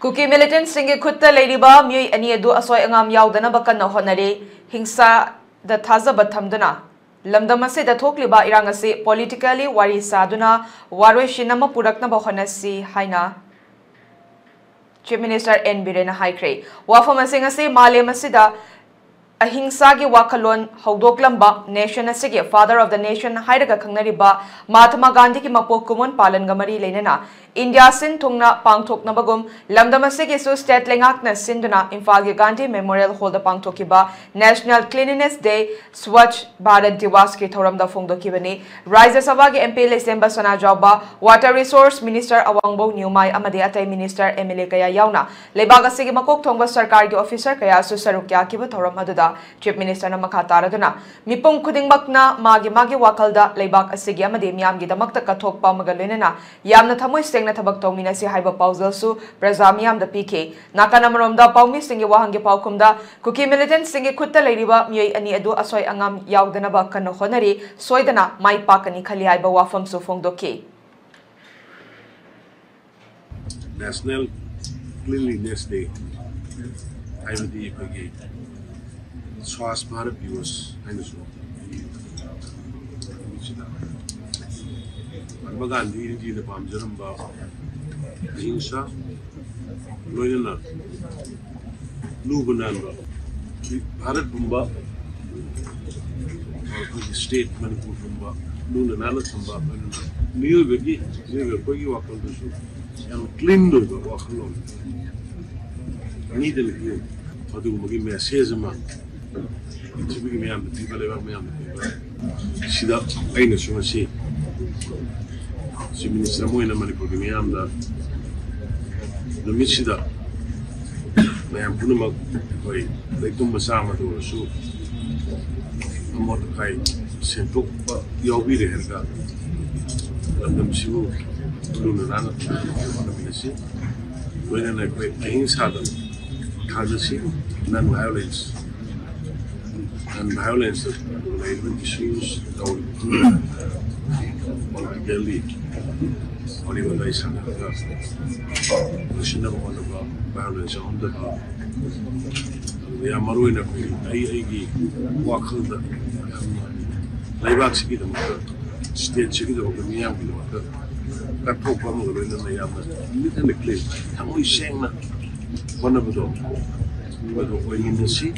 Kuki militant singgi khutta leiriba meoi ani adu asoi angam yaodanaba kanna hotnari hingsa da thajaba thamduna lamdam asida thokliba irang asi politically wari saduna waroi shinama puraknaba honasi haina Chief Minister N Birena haikre wafam asi malem asida ahingsa gi wakalon hawdoklamba nation asige father of the nation hairaga khangnariba Mahatma Gandhi ki mapok kumun palan gamari leinana India sin thungna pangthokna bagum lamdam asige su state lengakna sinduna Imphal gi Gandhi Memorial Hall da pangthokiba National Cleanliness Day Swachh Bharat Diwas ki thoramda phongdokibani Rajya Sabha gi MP Lesemba Sana Jawba Water Resource Minister Awangbo Newmai amadi atai Minister MLA kaya yauna lebag asige makok thongba sarkar gi officer kaya su sarukya ki thoram aduda Chief Minister na makataraduna mipung khudingmakna magi wakalda leibak asigi amadi miyamgi damakta kathokpa magaloinana yamna thamoi sengna thabak tawmina si haiba pauzal su praja miyam da pk nakana maromda pawmi singi wahangi pawkumda Kuki militant singi khutta leiriba meoi ani adu asoi angam yaodanaba kanna hotnari soidana mai pakani khali haiba wafam su phongdoki National Cleanliness Day IMD pagi Swachh Bharat Diwas Enhancement Mahatma Gandhi ji ne pamjaramba ahimsa loinana lubananba Bharat bumba state Manipur bumba lunana thamba meoi bagi pagi wakal su yam clean do wakal ani de le adu magi message ma Tibi miyam de tiba lewa miyam de sida aina suma si ministra moina Manipur miyam da no misida miyam puna mag koi leitum basama do su amot kai sentuk pa yobi de herga lamdam simu luna nana si loina na koi ahimsa da khajasi non-violence and violence related issues politically or even they say we should never want about violence on the ya maruina ai wakal da laibak sigi da state sigi da ko miyam bi da ka to ko mo da na ya ma ni kan le tamoi seng na wana budo ko ni si